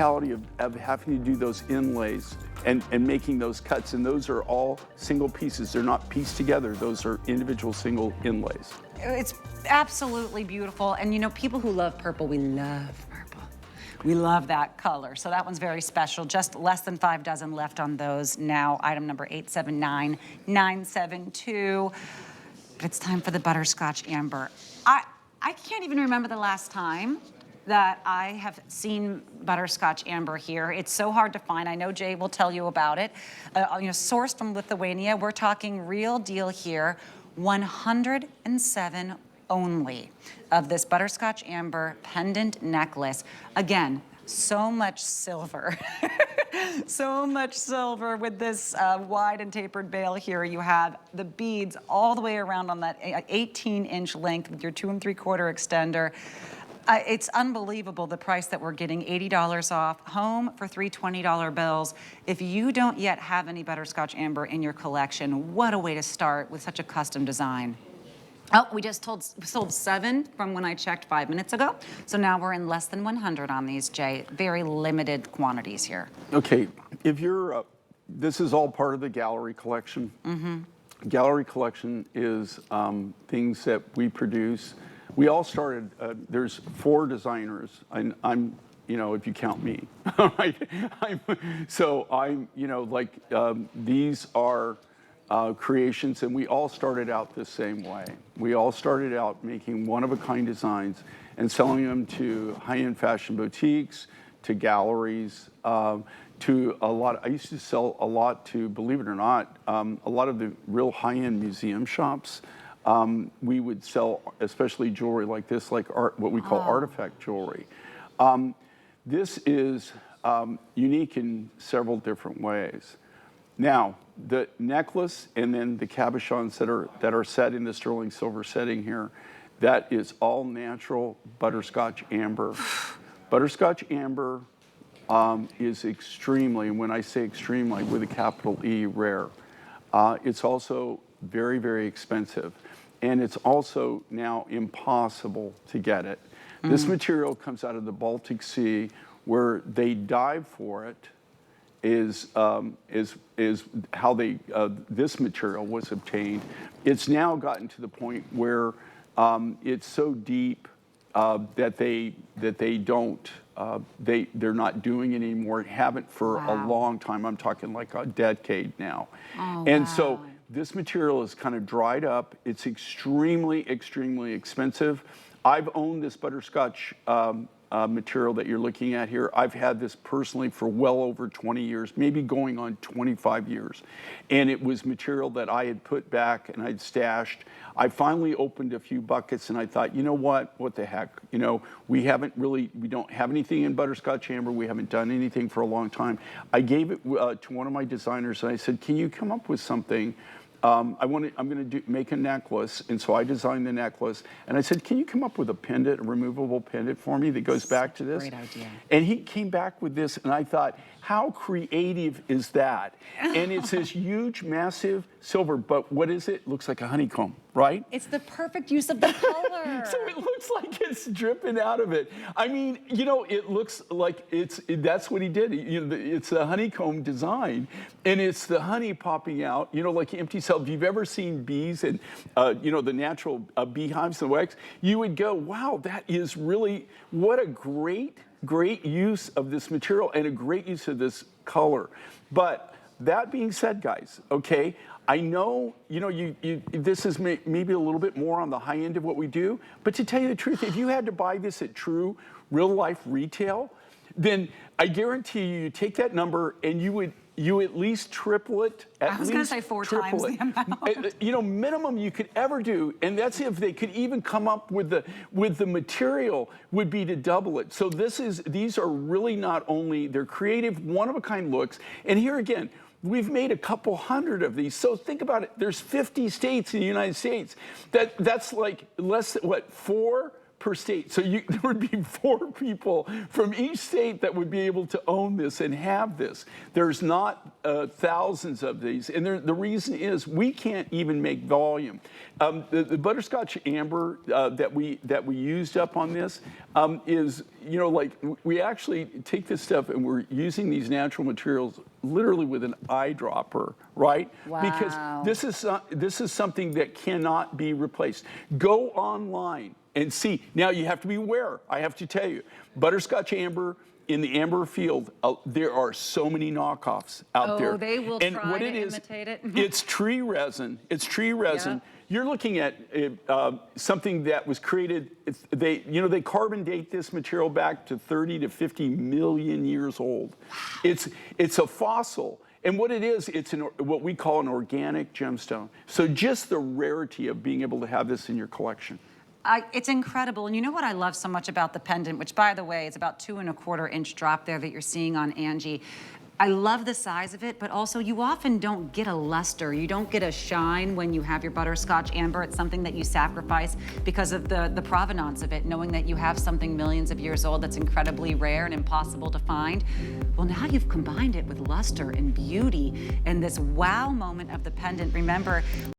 physicality of having to do those inlays and making those cuts. And those are all single pieces. They're not pieced together. Those are individual single inlays. It's absolutely beautiful. And you know, people who love purple, we love purple. We love that color. So that one's very special. Just less than 5 dozen left on those now. Item number 879972. But it's time for the Butterscotch Amber. I can't even remember the last time that I have seen Butterscotch Amber here. It's so hard to find. I know Jay will tell you about it. Sourced from Lithuania. We're talking real deal here. 107 only of this Butterscotch Amber pendant necklace. Again, so much silver. So much silver with this wide and tapered bail here. You have the beads all the way around on that 18-inch length with your 2 3/4 extender. It's unbelievable the price that we're getting, $80 off, home for $3 $20 bills. If you don't yet have any Butterscotch Amber in your collection, what a way to start with such a custom design. Oh, we just sold 7 from when I checked 5 minutes ago. So now we're in less than 100 on these, Jay. Very limited quantities here. Okay, if you're, this is all part of the gallery collection. Mm-hmm. Gallery collection is things that we produce. We all started, there's 4 designers, and I'm, you know, if you count me, right? These are creations, and we all started out the same way. We all started out making one-of-a-kind designs and selling them to high-end fashion boutiques, to galleries, to a lot. I used to sell a lot to, believe it or not, a lot of the real high-end museum shops. We would sell, especially jewelry like this, like art, what we call artifact jewelry. This is unique in several different ways. Now, the necklace and then the cabochons that are set in the sterling silver setting here, that is all natural Butterscotch Amber. Butterscotch Amber is extremely, and when I say extremely, with a capital E, rare. It's also very, very expensive. And it's also now impossible to get it. This material comes out of the Baltic Sea, where they dive for it. Is how they this material was obtained. It's now gotten to the point where it's so deep that they're not doing it anymore. Haven't for a long time. I'm talking like a decade now. So this material is kind of dried up. It's extremely, extremely expensive. I've owned this Butterscotch material that you're looking at here. I've had this personally for well over 20 years, maybe going on 25 years. And it was material that I had put back and I'd stashed. I finally opened a few buckets and I thought, you know what the heck? You know, we don't have anything in Butterscotch Amber. We haven't done anything for a long time. I gave it to one of my designers and I said, can you come up with something? I'm going to make a necklace, and so I designed the necklace. And I said, can you come up with a pendant, a removable pendant for me that goes back to this? Great idea. And he came back with this, and I thought, how creative is that? And it's this huge, massive silver, but what is it? Looks like a honeycomb, right? It's the perfect use of the color. So it looks like it's dripping out of it. I mean, you know, it looks like that's what he did. It's a honeycomb design, and it's the honey popping out, you know, like empty cells. If you've ever seen bees and, you know, the natural beehives and wax, you would go, wow, that is really, what a great use of this material and a great use of this color. But that being said, guys, okay, I know, you know, this is maybe a little bit more on the high end of what we do, but to tell you the truth, if you had to buy this at true real-life retail, then I guarantee you take that number and you at least triple it. I was going to say 4 times the amount. You know, minimum you could ever do, and that's if they could even come up with the material, would be to double it. So these are really not only, they're creative, one-of-a-kind looks, and here again, we've made a couple hundred of these. So think about it, there's 50 states in the United States. That's like less than, what, 4 per state. So there would be 4 people from each state that would be able to own this and have this. There's not thousands of these. And the reason is we can't even make volume. The Butterscotch Amber that we used up on this is, you know, like we actually take this stuff and we're using these natural materials literally with an eyedropper, right? Wow. Because this is something that cannot be replaced. Go online and see. Now you have to be aware, I have to tell you, Butterscotch Amber, in the amber field, there are so many knockoffs out there. Oh, they will and try what to it is, imitate it. It's tree resin. It's tree resin. Yeah. You're looking at something that was created. They carbon date this material back to 30 to 50 million years old. It's a fossil. And what it is, it's what we call an organic gemstone. So just the rarity of being able to have this in your collection. It's incredible. And you know what I love so much about the pendant, which by the way, is about 2¼ inch drop there that you're seeing on Angie. I love the size of it, but also you often don't get a luster. You don't get a shine when you have your Butterscotch Amber. It's something that you sacrifice because of the provenance of it, knowing that you have something millions of years old that's incredibly rare and impossible to find. Well, now you've combined it with luster and beauty and this wow moment of the pendant. Remember,